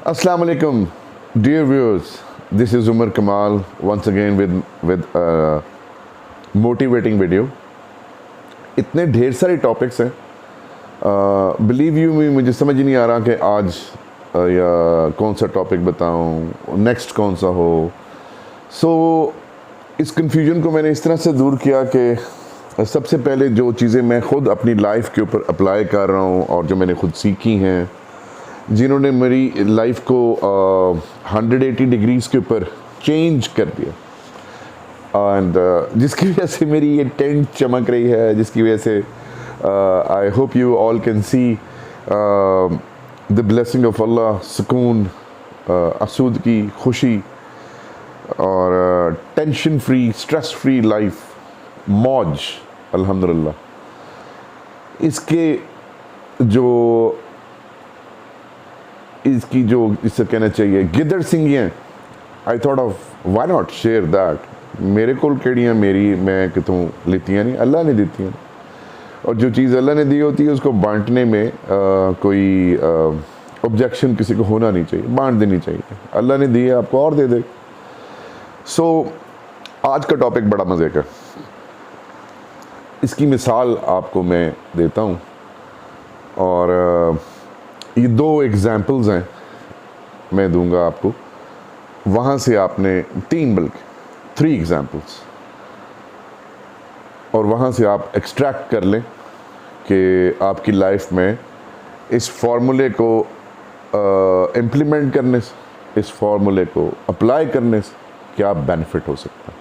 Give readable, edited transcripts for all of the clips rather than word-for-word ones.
Assalamu alaikum, dear viewers. This is Umar Kamal once again with a motivating video. इतने ढेर सारे topics हैं, believe you मी, मुझे समझ ही नहीं आ रहा कि आज या कौन सा टॉपिक बताऊं, नेक्स्ट कौन सा हो। इस कन्फ्यूजन को मैंने इस तरह से दूर किया कि सबसे पहले जो चीज़ें मैं ख़ुद अपनी लाइफ के ऊपर अप्लाई कर रहा हूँ और जो मैंने खुद सीखी हैं, जिन्होंने मेरी लाइफ को 180 डिग्रीज़ के ऊपर चेंज कर दिया एंड जिसकी वजह से मेरी ये टेंट चमक रही है, जिसकी वजह से I hope you all can see the blessing of अल्लाह, सुकून, आसूदगी, खुशी और tension free, stress free life, मौज अल्हम्दुलिल्लाह। इसकी जो इससे कहना चाहिए गिदड़ सिंगियाँ, I thought of why not share that. मेरे को केड़ियाँ मेरी मैं कितों लेतियाँ नहीं, अल्लाह ने देती हैं, और जो चीज़ अल्लाह ने दी होती है उसको बांटने में कोई ऑब्जेक्शन किसी को होना नहीं चाहिए, बांट देनी चाहिए। अल्लाह ने दी है, आपको और दे दे। आज का टॉपिक बड़ा मज़े का, इसकी मिसाल आपको मैं देता हूँ, और ये 2 एग्ज़ाम्पल्स हैं मैं दूंगा आपको, वहाँ से आपने 3 बल्कि 3 एग्ज़ाम्पल्स, और वहाँ से आप एक्सट्रैक्ट कर लें कि आपकी लाइफ में इस फार्मूले को इम्प्लीमेंट करने से, इस फार्मूले को अप्लाई करने से क्या बेनिफिट हो सकता है।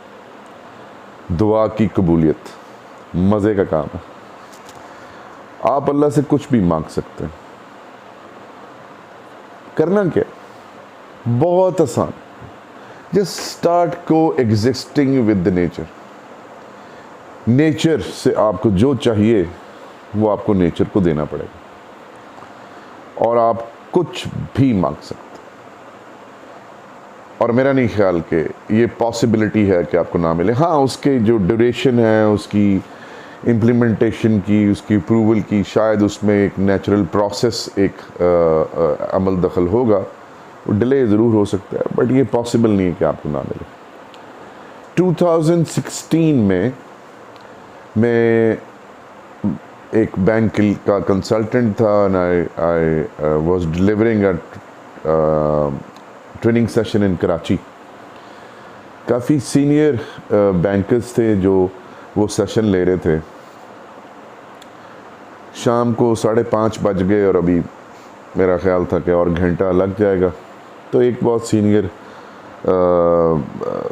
दुआ की कबूलियत मज़े का काम है। आप अल्लाह से कुछ भी मांग सकते हैं। करना क्या, बहुत आसान, जस्ट स्टार्ट को existing with the nature. Nature से आपको जो चाहिए वो आपको नेचर को देना पड़ेगा, और आप कुछ भी मांग सकते हैं। और मेरा नहीं ख्याल कि ये पॉसिबिलिटी है कि आपको ना मिले। हाँ, उसके जो ड्यूरेशन है, उसकी इम्प्लीमेंटेशन की, उसकी अप्रूवल की, शायद उसमें एक नेचुरल प्रोसेस, एक अमल दखल होगा, वो डिले ज़रूर हो सकता है, बट ये पॉसिबल नहीं है कि आपको ना मिले। 2016 में मैं एक बैंक का कंसल्टेंट था, and I was delivering a training session in Karachi. काफ़ी सीनियर बैंकर्स थे जो वो सेशन ले रहे थे। शाम को 5:30 बज गए और अभी मेरा ख्याल था कि और घंटा लग जाएगा, तो एक बहुत सीनियर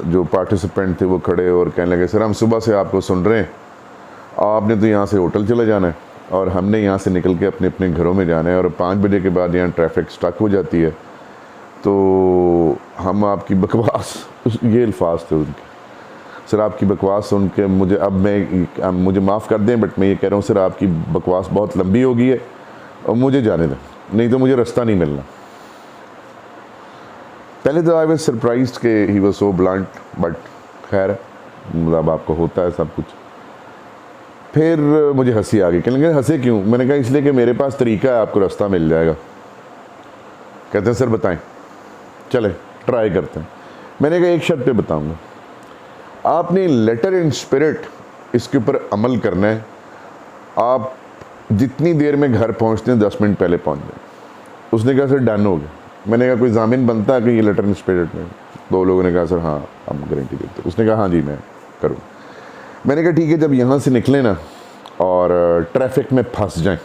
जो पार्टिसिपेंट थे वो खड़े और कहने लगे, सर हम सुबह से आपको सुन रहे हैं, आपने तो यहाँ से होटल चले जाना है और हमने यहाँ से निकल के अपने अपने घरों में जाना है, और 5 बजे के बाद यहाँ ट्रैफिक स्टक हो जाती है, तो हम आपकी बकवास, ये अल्फाज थे उनके, सर आपकी बकवास सुन के मुझे माफ़ कर दें, बट मैं ये कह रहा हूँ सर आपकी बकवास बहुत लंबी हो गई है और मुझे जाने दें, नहीं तो मुझे रास्ता नहीं मिलना। पहले तो आई वाज सरप्राइज्ड कि he was so blunt, but खैर मतलब आपको होता है सब कुछ। फिर मुझे हंसी आ गई, कहने लगे हंसे क्यों? मैंने कहा इसलिए कि मेरे पास तरीका है, आपको रास्ता मिल जाएगा। कहते हैं सर बताएं। चले ट्राई करते हैं। मैंने कहा एक शर्त पे बताऊंगा, आपने लेटर इन स्पिरिट इसके ऊपर अमल करना है। आप जितनी देर में घर पहुंचते हैं 10 मिनट पहले पहुंच जाए। उसने कहा सर डन हो गया। मैंने कहा कोई जामिन बनता है कि ये लेटर इन स्पिरिट में? 2 लोगों ने कहा सर हाँ हम गारंटी देते हैं। उसने कहा हाँ जी मैं करूँ। मैंने कहा ठीक है, जब यहाँ से निकले ना और ट्रैफिक में फंस जाएं,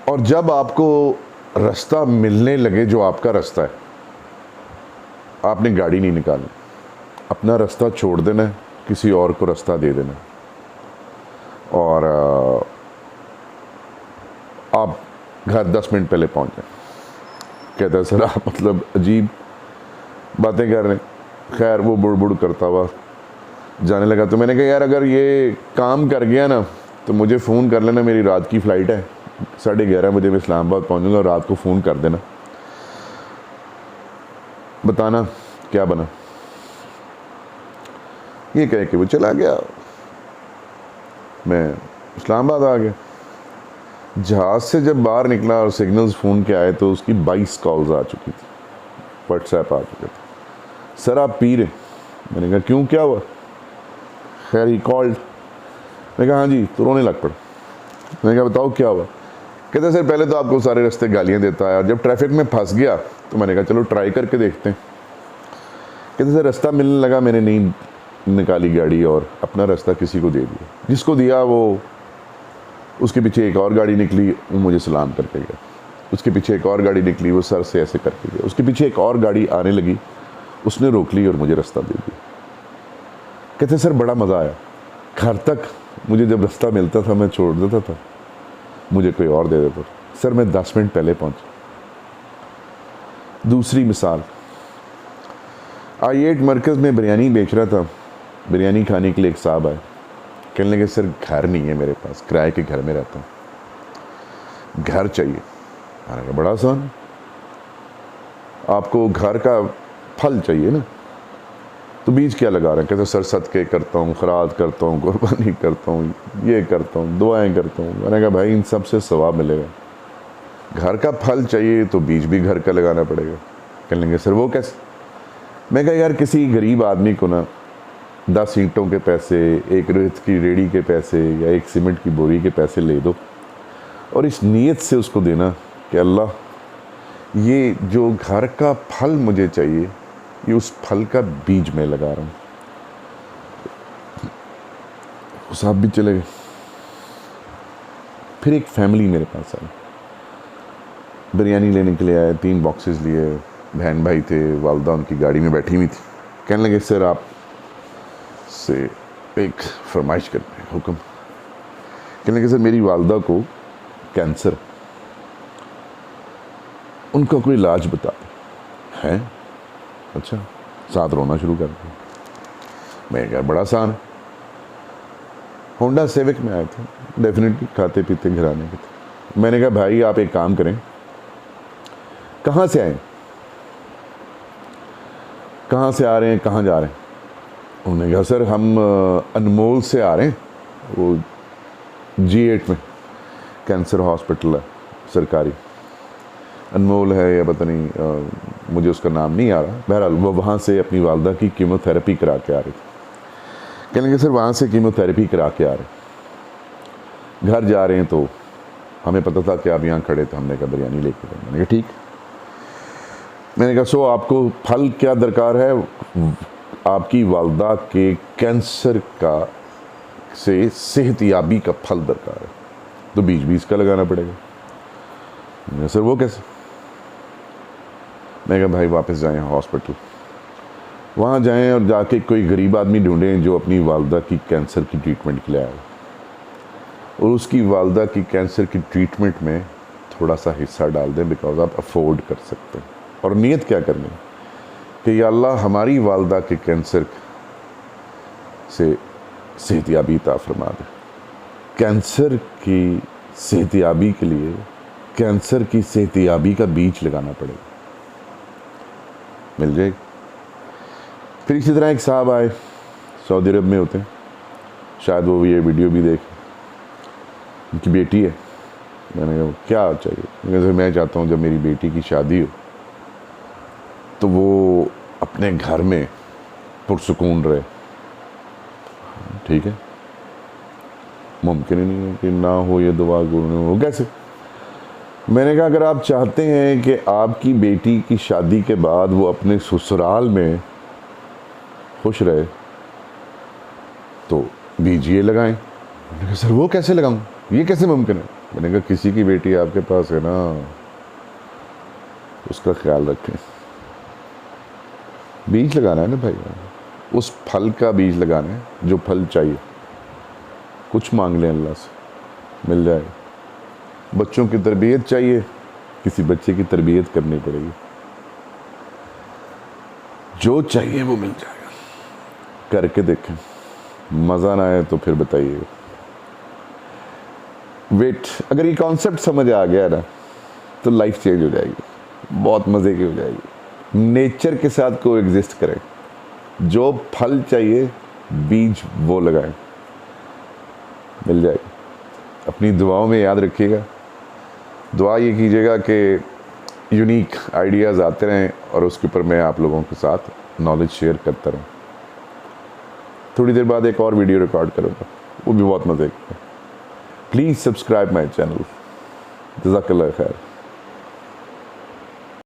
और जब आपको रास्ता मिलने लगे जो आपका रास्ता है, आपने गाड़ी नहीं निकालनी, अपना रास्ता छोड़ देना है, किसी और को रास्ता दे देना, और आप घर 10 मिनट पहले पहुंच जाए। कहता है सर आप मतलब अजीब बातें कर रहे हैं। खैर वो बुड़ करता हुआ जाने लगा। तो मैंने कहा यार अगर ये काम कर गया ना तो मुझे फ़ोन कर लेना, मेरी रात की फ़्लाइट है, 11:30 बजे मैं इस्लामाबाद पहुंचूंगा, रात को फ़ोन कर देना, बताना क्या बना। ये कह के वो चला गया। मैं इस्लामाबाद आ गया। जहाज़ से जब बाहर निकला और सिग्नल्स फ़ोन के आए तो उसकी 22 कॉल्स आ चुकी थी, व्हाट्सएप आ चुके थे। सर आप पी रहे? मैंने कहा क्यों, क्या हुआ? खैर ही कॉल्ड। मैंने कहा हाँ जी, तो रोने लग पड़ा। मैंने कहा बताओ क्या हुआ? कहते सर पहले तो आपको सारे रास्ते गालियाँ देता है और जब ट्रैफिक में फंस गया तो मैंने कहा चलो ट्राई करके देखते हैं। कहते सर रास्ता मिलने लगा, मैंने नहीं निकाली गाड़ी और अपना रास्ता किसी को दे दिया। जिसको दिया वो, उसके पीछे एक और गाड़ी निकली, वो मुझे सलाम करके गया। उसके पीछे एक और गाड़ी निकली, वो सर से ऐसे करके गया। उसके पीछे एक और गाड़ी आने लगी, उसने रोक ली और मुझे रास्ता दे दिया। कहते सर बड़ा मज़ा आया, घर तक मुझे जब रास्ता मिलता था मैं छोड़ देता था, मुझे कोई और दे देता था। सर मैं 10 मिनट पहले पहुंचा। दूसरी मिसाल, I8 मरकज़ में बिरयानी बेच रहा था। बिरयानी खाने के लिए एक साहब आए, कहने लगे सर घर नहीं है मेरे पास, किराए के घर में रहता हूँ, घर चाहिए। मैंने कहा बड़ा आसान है, आपको घर का फल चाहिए ना, तो बीज क्या लगा रहे हैं? कहते सर सदके करता हूँ, खराज करता हूँ, कुर्बानी करता हूँ, ये करता हूँ, दुआएं करता हूँ। मैंने कहा भाई इन सब से सवाब मिलेगा, घर का फल चाहिए तो बीज भी घर का लगाना पड़ेगा। कहने लगे सर वो कैसे? मैं कहा यार किसी गरीब आदमी को ना 10 ईंटों के पैसे, एक रेत की रेड़ी के पैसे या एक सीमेंट की बोरी के पैसे ले दो और इस नीयत से उसको देना कि अल्लाह ये जो घर का फल मुझे चाहिए, ये उस फल का बीज मैं लगा रहा हूँ। वो साहब भी चले गए। फिर एक फैमिली मेरे पास आई, बिरयानी लेने के लिए आए, 3 बॉक्सेस लिए, बहन भाई थे, वालदा उनकी गाड़ी में बैठी हुई थी। कहने लगे सर आप से एक फरमाइश करते हैं, हुक्म। कहने लगे सर मेरी वालदा को कैंसर, उनका कोई इलाज बता है? अच्छा। साथ रोना शुरू कर दिया। मैं क्या बड़ा आसान है, होंडा सिविक में आए थे, डेफिनेटली खाते पीते घराने के थे। मैंने कहा भाई आप एक काम करें, कहाँ से आए, कहाँ से आ रहे हैं, कहाँ जा रहे हैं? उन्होंने कहा सर हम अनमोल से आ रहे हैं, वो G8 में कैंसर हॉस्पिटल है सरकारी, अनमोल है या पता नहीं, मुझे उसका नाम नहीं आ रहा। बहरहाल वो वहाँ से अपनी वालदा की कीमोथेरेपी करा के आ रहे थे। कहने लगे सर वहाँ से कीमोथेरेपी करा के आ रहे हैं, घर जा रहे हैं, तो हमें पता था कि आप यहाँ खड़े थे, हमने कहा बिरयानी लेके गए। मैंने कहा ठीक। मैंने कहा सो आपको फल क्या दरकार है? आपकी वालदा के कैंसर का से सेहतयाबी का फल दरकार है, तो बीज का लगाना पड़ेगा। सर वो कैसे? मैं कहा भाई वापस जाएं हॉस्पिटल, वहाँ जाएं और जाके कोई गरीब आदमी ढूंढें जो अपनी वालदा की कैंसर की ट्रीटमेंट के लिए आए और उसकी वालदा की कैंसर की ट्रीटमेंट में थोड़ा सा हिस्सा डाल दें, बिकॉज आप अफोर्ड कर सकते हैं। और नीयत क्या करनी कि या अल्लाह हमारी वालदा के कैंसर से सेहतयाबी अता फरमा दे। कैंसर की सेहतयाबी के लिए कैंसर की सेहतयाबी का बीज लगाना पड़ेगा, मिल जाएगा। फिर इसी तरह एक साहब आए, सऊदी अरब में होते हैं, शायद वो ये वीडियो भी देखें, उनकी बेटी है। मैंने कहा क्या चाहिए? मैं चाहता हूँ जब मेरी बेटी की शादी हो तो वो अपने घर में पुरसुकून रहे। ठीक है, मुमकिन ही नहीं है कि ना हो ये दुआ, वो कैसे? मैंने कहा अगर आप चाहते हैं कि आपकी बेटी की शादी के बाद वो अपने ससुराल में खुश रहे तो बीज ये लगाएं। मैंने कहा सर वो कैसे लगाऊं, ये कैसे मुमकिन है? मैंने कहा किसी की बेटी आपके पास है ना, उसका ख्याल रखें, बीज लगाना है ना भाई, उस फल का बीज लगाना है जो फल चाहिए। कुछ मांग लें अल्लाह से, मिल जाएगा। बच्चों की तरबियत चाहिए, किसी बच्चे की तरबियत करनी पड़ेगी, जो चाहिए वो मिल जाएगा। करके देखें, मज़ा ना आए तो फिर बताइएगा। वेट, अगर ये कॉन्सेप्ट समझ आ गया ना तो लाइफ चेंज हो जाएगी, बहुत मज़े की हो जाएगी। नेचर के साथ को एग्जिस्ट करें, जो फल चाहिए बीज वो लगाएं, मिल जाएगा। अपनी दुआओं में याद रखिएगा, दुआ ये कीजिएगा कि यूनिक आइडियाज़ आते रहें और उसके ऊपर मैं आप लोगों के साथ नॉलेज शेयर करता रहूँ। थोड़ी देर बाद एक और वीडियो रिकॉर्ड करूँगा, वो भी बहुत मज़े का। Please subscribe my channel. जज़ाकल्लाह खैर।